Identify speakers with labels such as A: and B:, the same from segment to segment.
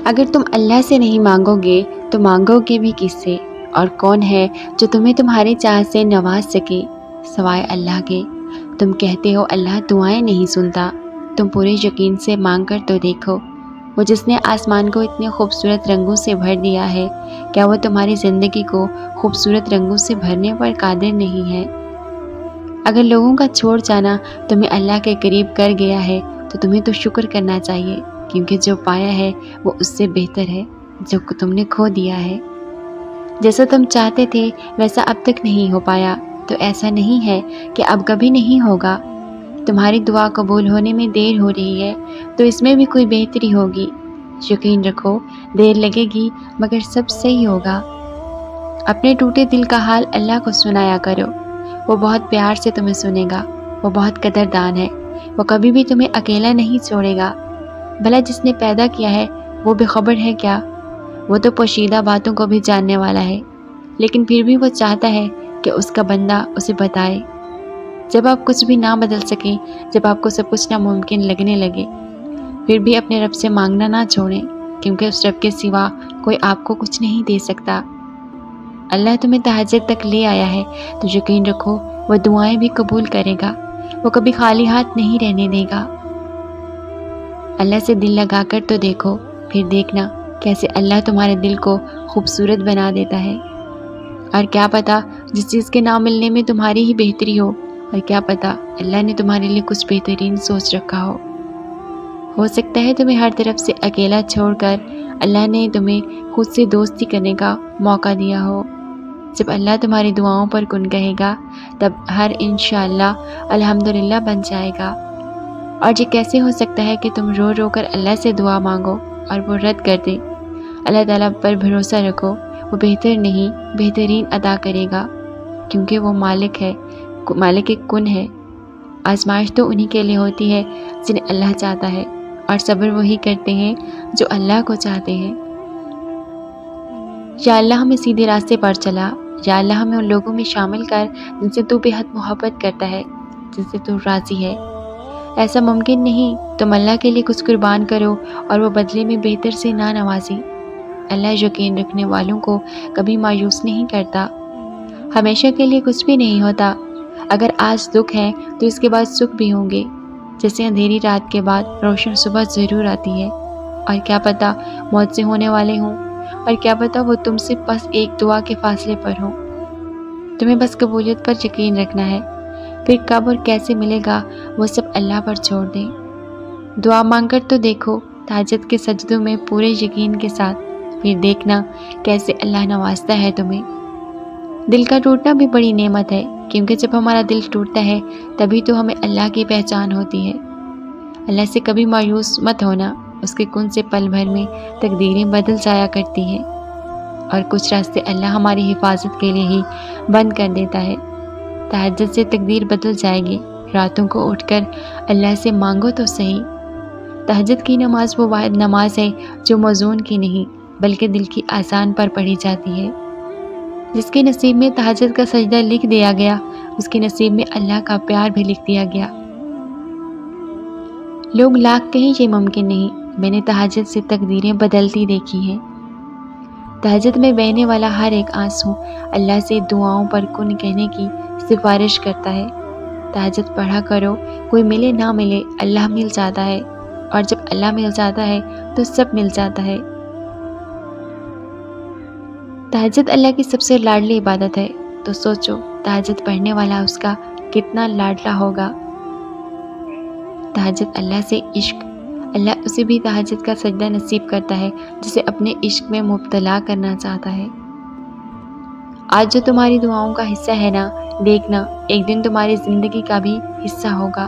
A: اگر تم اللہ سے نہیں مانگو گے تو مانگو گے بھی کس سے؟ اور کون ہے جو تمہیں تمہاری چاہت سے نواز سکے سوائے اللہ کے؟ تم کہتے ہو اللہ دعائیں نہیں سنتا، تم پورے یقین سے مانگ کر تو دیکھو، وہ جس نے آسمان کو اتنے خوبصورت رنگوں سے بھر دیا ہے، کیا وہ تمہاری زندگی کو خوبصورت رنگوں سے بھرنے پر قادر نہیں ہے؟ اگر لوگوں کا چھوڑ جانا تمہیں اللہ کے قریب کر گیا ہے تو تمہیں تو شکر کرنا چاہیے، کیونکہ جو پایا ہے وہ اس سے بہتر ہے جو تم نے کھو دیا ہے۔ جیسا تم چاہتے تھے ویسا اب تک نہیں ہو پایا، تو ایسا نہیں ہے کہ اب کبھی نہیں ہوگا۔ تمہاری دعا قبول ہونے میں دیر ہو رہی ہے تو اس میں بھی کوئی بہتری ہوگی۔ یقین رکھو دیر لگے گی مگر سب صحیح ہوگا۔ اپنے ٹوٹے دل کا حال اللہ کو سنایا کرو، وہ بہت پیار سے تمہیں سنے گا، وہ بہت قدردان ہے، وہ کبھی بھی تمہیں اکیلا نہیں چھوڑے گا۔ بھلا جس نے پیدا کیا ہے وہ بے خبر ہے کیا؟ وہ تو پوشیدہ باتوں کو بھی جاننے والا ہے، لیکن پھر بھی وہ چاہتا ہے کہ اس کا بندہ اسے بتائے۔ جب آپ کچھ بھی نہ بدل سکیں، جب آپ کو سب کچھ ناممکن لگنے لگے، پھر بھی اپنے رب سے مانگنا نہ چھوڑیں، کیونکہ اس رب کے سوا کوئی آپ کو کچھ نہیں دے سکتا۔ اللہ تمہیں تہجد تک لے آیا ہے تو یقین رکھو وہ دعائیں بھی قبول کرے گا، وہ کبھی خالی ہاتھ نہیں رہنے دے گا۔ اللہ سے دل لگا کر تو دیکھو، پھر دیکھنا کیسے اللہ تمہارے دل کو خوبصورت بنا دیتا ہے۔ اور کیا پتا جس چیز کے نہ ملنے میں تمہاری ہی بہتری ہو، اور کیا پتا اللہ نے تمہارے لیے کچھ بہترین سوچ رکھا ہو سکتا ہے تمہیں ہر طرف سے اکیلا چھوڑ کر اللہ نے تمہیں خود سے دوستی کرنے کا موقع دیا ہو۔ جب اللہ تمہاری دعاؤں پر کن کہے گا تب ہر انشاءاللہ الحمدللہ بن جائے گا۔ اور یہ کیسے ہو سکتا ہے کہ تم رو رو کر اللہ سے دعا مانگو اور وہ رد کر دے؟ اللہ تعالیٰ پر بھروسہ رکھو، وہ بہتر نہیں بہترین عطا کرے گا، کیونکہ وہ مالک کن ہے۔ آزمائش تو انہی کے لیے ہوتی ہے جنہیں اللہ چاہتا ہے، اور صبر وہی کرتے ہیں جو اللہ کو چاہتے ہیں۔ یا اللہ ہمیں سیدھے راستے پر چلا، یا اللہ ہمیں ان لوگوں میں شامل کر جن سے تو بے حد محبت کرتا ہے، جن سے تو راضی ہے۔ ایسا ممکن نہیں، تم اللہ کے لیے کچھ قربان کرو اور وہ بدلے میں بہتر سے نہ نوازی۔ اللہ یقین رکھنے والوں کو کبھی مایوس نہیں کرتا۔ ہمیشہ کے لیے کچھ بھی نہیں ہوتا، اگر آج دکھ ہے تو اس کے بعد سکھ بھی ہوں گے، جیسے اندھیری رات کے بعد روشن صبح ضرور آتی ہے۔ اور کیا پتا موت سے ہونے والے ہوں، اور کیا پتا وہ تم سے بس ایک دعا کے فاصلے پر ہوں۔ تمہیں بس قبولیت پر یقین رکھنا ہے، پھر کب اور کیسے ملے گا وہ سب اللہ پر چھوڑ دیں۔ دعا مانگ کر تو دیکھو تہجد کے سجدوں میں پورے یقین کے ساتھ، پھر دیکھنا کیسے اللہ نوازتا ہے تمہیں۔ دل کا ٹوٹنا بھی بڑی نعمت ہے، کیونکہ جب ہمارا دل ٹوٹتا ہے تبھی تو ہمیں اللہ کی پہچان ہوتی ہے۔ اللہ سے کبھی مایوس مت ہونا، اس کے کن سے پل بھر میں تقدیریں بدل جایا کرتی ہیں، اور کچھ راستے اللہ ہماری حفاظت کے لیے ہی بند کر دیتا ہے۔ تہجد سے تقدیر بدل جائے گی، راتوں کو اٹھ کر اللہ سے مانگو تو صحیح۔ تہجد کی نماز وہ واحد نماز ہے جو موزون کی نہیں بلکہ دل کی آذان پر پڑھی جاتی ہے۔ جس کے نصیب میں تہجد کا سجدہ لکھ دیا گیا، اس کے نصیب میں اللہ کا پیار بھی لکھ دیا گیا۔ لوگ لاکھ کہیں یہ ممکن نہیں، میں نے تہجد سے تقدیریں بدلتی دیکھی ہیں۔ تہجد میں بہنے والا ہر ایک آنسو اللہ سے دعاؤں پر کن کہنے کی سفارش کرتا ہے۔ تہجد پڑھا کرو، کوئی ملے نہ ملے اللہ مل جاتا ہے، اور جب اللہ مل جاتا ہے تو سب مل جاتا ہے۔ تہجد اللہ کی سب سے لاڈلی عبادت ہے، تو سوچو تہجد پڑھنے والا اس کا کتنا لاڈلا ہوگا۔ تہجد اللہ سے عشق، اللہ اسے بھی تہجد کا سجدہ نصیب کرتا ہے جسے اپنے عشق میں مبتلا کرنا چاہتا ہے۔ آج جو تمہاری دعاؤں کا حصہ ہے نا، دیکھنا ایک دن تمہاری زندگی کا بھی حصہ ہوگا۔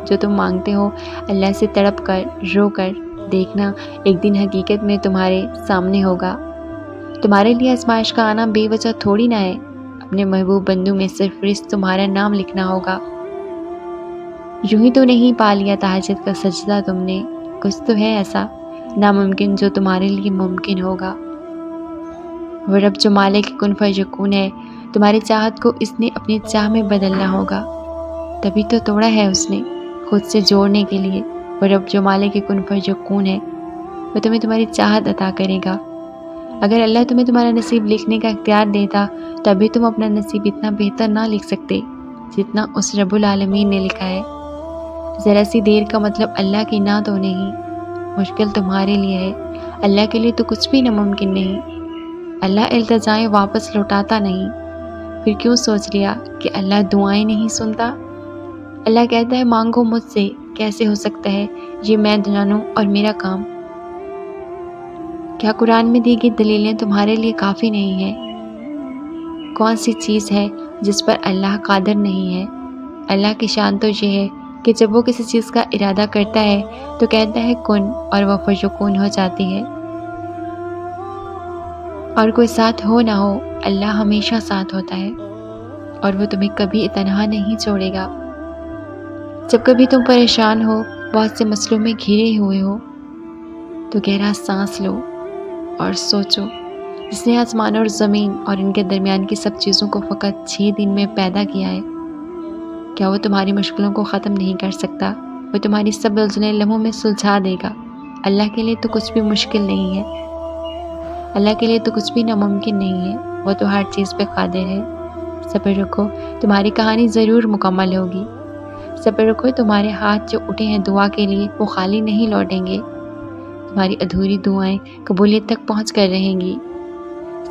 A: جو تم مانگتے ہو اللہ سے تڑپ کر رو کر، دیکھنا ایک دن حقیقت میں تمہارے سامنے ہوگا۔ تمہارے لیے آزمائش کا آنا بے وجہ تھوڑی نہ ہے، اپنے محبوب بندوں میں سرفہرست تمہارا نام لکھنا ہوگا۔ یوں ہی تو نہیں پا لیا تہجد کا سجدہ تم نے، کچھ تو ہے ایسا ناممکن جو تمہارے لیے ممکن ہوگا۔ وہ رب جو مالک کن فیکون ہے، تمہاری چاہت کو اس نے اپنی چاہ میں بدلنا ہوگا، تبھی تو توڑا ہے اس نے خود سے جوڑنے کے لیے۔ وہ رب جو مالک کن فیکون ہے، وہ تمہیں تمہاری چاہت عطا کرے گا۔ اگر اللہ تمہیں تمہارا نصیب لکھنے کا اختیار دیتا تو ابھی تم اپنا نصیب اتنا بہتر نہ لکھ سکتے جتنا اس رب العالمین نے لکھا ہے۔ ذرا سی دیر کا مطلب اللہ کی نہ تو نہیں، مشکل تمہارے لیے ہے، اللہ کے لیے تو کچھ بھی ناممکن نہیں۔ اللہ التجائیں واپس لوٹاتا نہیں، پھر کیوں سوچ لیا کہ اللہ دعائیں نہیں سنتا؟ اللہ کہتا ہے مانگو مجھ سے، کیسے ہو سکتا ہے یہ میں جانوں اور میرا کام؟ کیا قرآن میں دی گئی دلیلیں تمہارے لیے کافی نہیں ہیں؟ کون سی چیز ہے جس پر اللہ قادر نہیں ہے؟ اللہ کی شان تو یہ ہے کہ جب وہ کسی چیز کا ارادہ کرتا ہے تو کہتا ہے کن، اور وہ فیکون ہو جاتی ہے۔ اور کوئی ساتھ ہو نہ ہو، اللہ ہمیشہ ساتھ ہوتا ہے اور وہ تمہیں کبھی تنہا نہیں چھوڑے گا۔ جب کبھی تم پریشان ہو، بہت سے مسئلوں میں گھرے ہوئے ہو، تو گہرا سانس لو اور سوچو، جس نے آسمان اور زمین اور ان کے درمیان کی سب چیزوں کو فقط 6 دن میں پیدا کیا ہے، کیا وہ تمہاری مشکلوں کو ختم نہیں کر سکتا؟ وہ تمہاری سب الجھنیں لمحوں میں سلجھا دے گا۔ اللہ کے لیے تو کچھ بھی مشکل نہیں ہے، اللہ کے لیے تو کچھ بھی ناممکن نہیں ہے، وہ تو ہر چیز پہ قادر ہے۔ صبر رکھو، تمہاری کہانی ضرور مکمل ہوگی۔ صبر رکھو، تمہارے ہاتھ جو اٹھے ہیں دعا کے لیے وہ خالی نہیں لوٹیں گے، تمہاری ادھوری دعائیں قبولیت تک پہنچ کر رہیں گی۔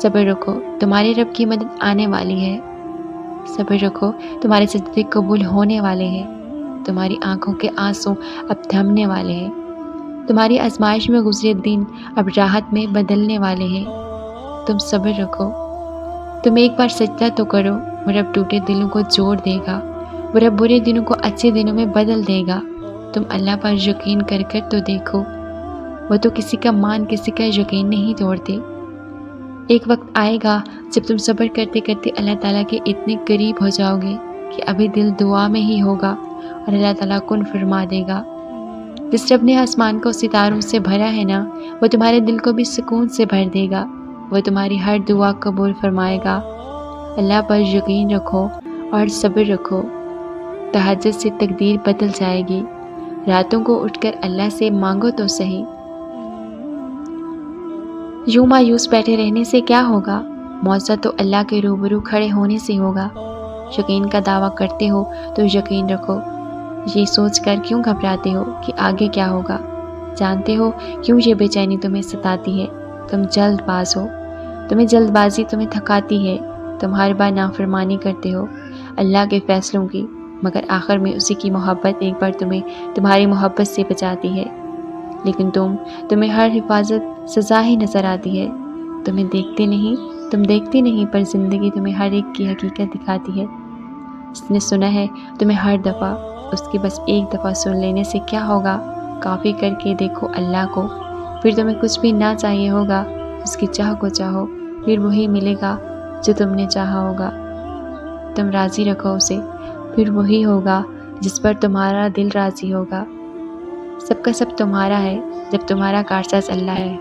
A: صبر رکھو، تمہارے رب کی مدد آنے والی ہے۔ صبر رکھو، تمہارے سجدے قبول ہونے والے ہیں، تمہاری آنکھوں کے آنسو اب تھمنے والے ہیں، تمہاری آزمائش میں گزرے دن اب راحت میں بدلنے والے ہیں۔ تم صبر رکھو، تم ایک بار سجدہ تو کرو، وہ رب ٹوٹے دلوں کو جوڑ دے گا، وہ رب برے دنوں کو اچھے دنوں میں بدل دے گا۔ تم اللہ پر یقین کر کر تو دیکھو، وہ تو کسی کا مان کسی کا یقین نہیں توڑتے۔ ایک وقت آئے گا جب تم صبر کرتے کرتے اللہ تعالیٰ کے اتنے قریب ہو جاؤ گے کہ ابھی دل دعا میں ہی ہوگا اور اللہ تعالیٰ کن فرما دے گا۔ جس رب نے آسمان کو ستاروں سے بھرا ہے نا، وہ تمہارے دل کو بھی سکون سے بھر دے گا، وہ تمہاری ہر دعا قبول فرمائے گا۔ اللہ پر یقین رکھو اور صبر رکھو، تہجد سے تقدیر بدل جائے گی۔ راتوں کو اٹھ کر اللہ سے مانگو تو صحیح۔ یوں مایوس بیٹھے رہنے سے کیا ہوگا؟ معجزہ تو اللہ کے روبرو کھڑے ہونے سے ہوگا۔ یقین کا دعویٰ کرتے ہو تو یقین رکھو، یہ سوچ کر کیوں گھبراتے ہو کہ آگے کیا ہوگا؟ جانتے ہو کیوں یہ بے چینی تمہیں ستاتی ہے؟ تم جلد باز ہو، تمہیں جلد بازی تمہیں تھکاتی ہے، تم ہر بار نافرمانی کرتے ہو اللہ کے فیصلوں کی، مگر آخر میں اسی کی محبت ایک بار تمہیں تمہاری محبت سے بچاتی ہے۔ لیکن تمہیں ہر حفاظت سزا ہی نظر آتی ہے، تم دیکھتے نہیں، پر زندگی تمہیں ہر ایک کی حقیقت دکھاتی ہے۔ جس نے سنا ہے تمہیں ہر دفعہ، اس کی بس ایک دفعہ سن لینے سے کیا ہوگا؟ کافی کر کے دیکھو اللہ کو، پھر تمہیں کچھ بھی نہ چاہیے ہوگا، اس کی چاہ کو چاہو، پھر وہی ملے گا جو تم نے چاہا ہوگا۔ تم راضی رکھو اسے، پھر وہی ہوگا جس پر تمہارا دل راضی ہوگا۔ سب کا سب تمہارا ہے جب تمہارا کارساز اللہ ہے۔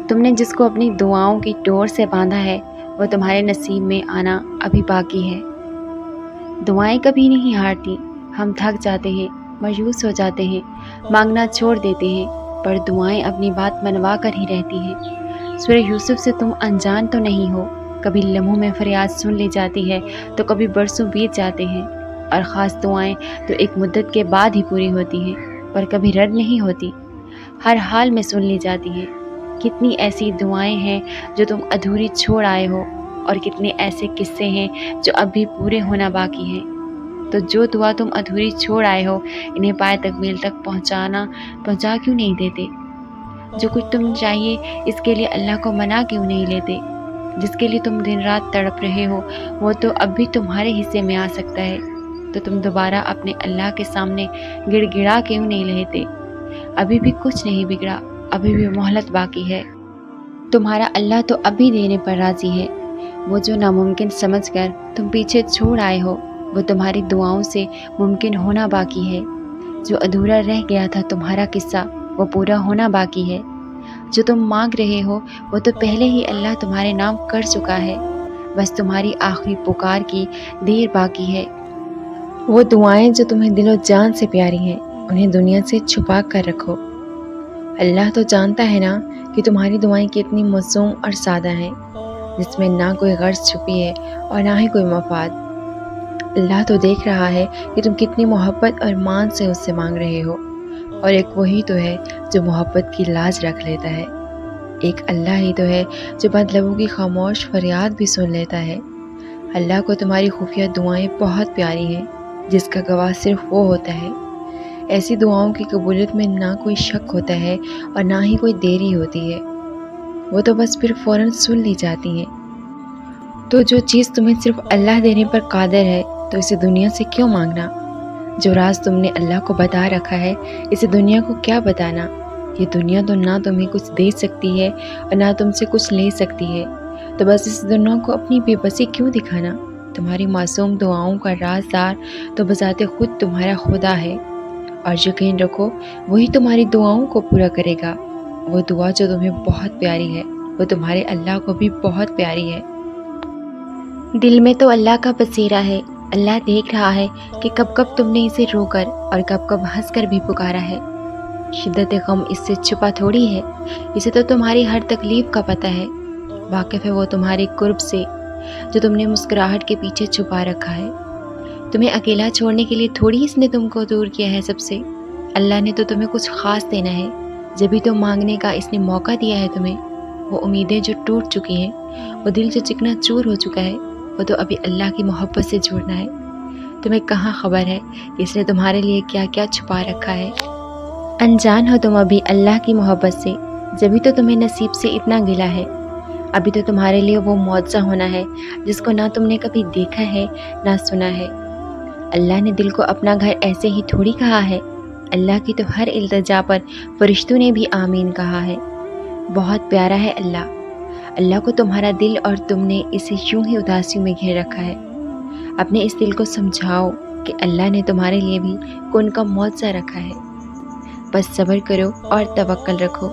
A: تم نے جس کو اپنی دعاؤں کی ڈور سے باندھا ہے وہ تمہارے نصیب میں آنا ابھی باقی ہے۔ دعائیں کبھی نہیں ہارتی، ہم تھک جاتے ہیں، مایوس ہو جاتے ہیں، مانگنا چھوڑ دیتے ہیں، پر دعائیں اپنی بات منوا کر ہی رہتی ہیں۔ سورہ یوسف سے تم انجان تو نہیں ہو، کبھی لمحوں میں فریاد سن لی جاتی ہے تو کبھی برسوں بیت جاتے ہیں، اور خاص دعائیں تو ایک مدت کے بعد ہی پوری ہوتی ہیں، پر کبھی رد نہیں ہوتی، ہر حال میں سن لی جاتی ہیں۔ کتنی ایسی دعائیں ہیں جو تم ادھوری چھوڑ آئے ہو، اور کتنے ایسے قصے ہیں جو اب بھی پورے ہونا باقی ہیں۔ تو جو دعا تم ادھوری چھوڑ آئے ہو، انہیں پائے تکمیل تک پہنچا کیوں نہیں دیتے؟ جو کچھ تم چاہیے اس کے لیے اللہ کو منا کیوں نہیں لیتے؟ جس کے لیے تم دن رات تڑپ رہے ہو وہ تو اب بھی تمہارے حصے میں آ سکتا ہے، تو تم دوبارہ اپنے اللہ کے سامنے گڑ گڑا کیوں نہیں لیتے؟ ابھی بھی کچھ نہیں بگڑا، ابھی بھی مہلت باقی ہے۔ تمہارا اللہ تو ابھی دینے پر راضی ہے۔ وہ جو ناممکن سمجھ کر تم پیچھے چھوڑ آئے ہو وہ تمہاری دعاؤں سے ممکن ہونا باقی ہے۔ جو ادھورا رہ گیا تھا تمہارا قصہ وہ پورا ہونا باقی ہے۔ جو تم مانگ رہے ہو وہ تو پہلے ہی اللہ تمہارے نام کر چکا ہے، بس تمہاری آخری پکار کی دیر باقی ہے۔ وہ دعائیں جو تمہیں دل و جان سے پیاری ہیں انہیں دنیا سے چھپا کر رکھو،
B: اللہ تو جانتا ہے نا کہ تمہاری دعائیں کتنی معصوم اور سادہ ہیں، جس میں نہ کوئی غرض چھپی ہے اور نہ ہی کوئی مفاد۔ اللہ تو دیکھ رہا ہے کہ تم کتنی محبت اور مان سے اس سے مانگ رہے ہو، اور ایک وہی تو ہے جو محبت کی لاج رکھ لیتا ہے۔ ایک اللہ ہی تو ہے جو مطلبوں کی خاموش فریاد بھی سن لیتا ہے۔ اللہ کو تمہاری خفیہ دعائیں بہت پیاری ہیں، جس کا گواہ صرف وہ ہوتا ہے۔ ایسی دعاؤں کی قبولیت میں نہ کوئی شک ہوتا ہے اور نہ ہی کوئی دیری ہوتی ہے، وہ تو بس پھر فوراً سن لی جاتی ہیں۔ تو جو چیز تمہیں صرف اللہ دینے پر قادر ہے تو اسے دنیا سے کیوں مانگنا؟ جو راز تم نے اللہ کو بتا رکھا ہے اسے دنیا کو کیا بتانا؟ یہ دنیا تو نہ تمہیں کچھ دے سکتی ہے اور نہ تم سے کچھ لے سکتی ہے، تو بس اس دنیا کو اپنی بے بسی کیوں دکھانا؟ تمہاری معصوم دعاؤں کا رازدار تو بذات خود تمہارا خدا ہے، اور یقین رکھو وہی تمہاری دعاؤں کو پورا کرے گا۔ وہ دعا جو تمہیں بہت پیاری ہے وہ تمہارے اللہ کو بھی بہت پیاری ہے۔
A: دل میں تو اللہ کا بسیرا ہے، اللہ دیکھ رہا ہے کہ کب کب تم نے اسے رو کر اور کب کب ہنس کر بھی پکارا ہے۔ شدت غم اس سے چھپا تھوڑی ہے، اسے تو تمہاری ہر تکلیف کا پتہ ہے۔ واقف ہے وہ تمہارے قرب سے جو تم نے مسکراہٹ کے پیچھے چھپا رکھا ہے۔ تمہیں اکیلا چھوڑنے کے لیے تھوڑی اس نے تم کو دور کیا ہے سب سے۔ اللہ نے تو تمہیں کچھ خاص دینا ہے، جبھی تو مانگنے کا اس نے موقع دیا ہے تمہیں۔ وہ امیدیں جو ٹوٹ چکی ہیں، وہ دل جو چکنا چور ہو چکا ہے، وہ تو ابھی اللہ کی محبت سے جڑنا ہے۔ تمہیں کہاں خبر ہے کہ اس نے تمہارے لیے کیا کیا چھپا رکھا ہے۔ انجان ہو تم ابھی اللہ کی محبت سے، جبھی تو تمہیں نصیب سے اتنا گلا ہے۔ ابھی تو تمہارے لیے وہ معجزہ ہونا ہے جس کو نہ تم نے کبھی دیکھا ہے نہ سنا ہے۔ اللہ نے دل کو اپنا گھر ایسے ہی تھوڑی کہا ہے، اللہ کی تو ہر التجا پر فرشتوں نے بھی آمین کہا ہے۔ بہت پیارا ہے اللہ۔ اللہ کو تمہارا دل اور تم نے اسے یوں ہی اداسیوں میں گھیر رکھا ہے۔ اپنے اس دل کو سمجھاؤ کہ اللہ نے تمہارے لیے بھی کون کا معجزہ رکھا ہے۔ بس صبر کرو اور توکل رکھو۔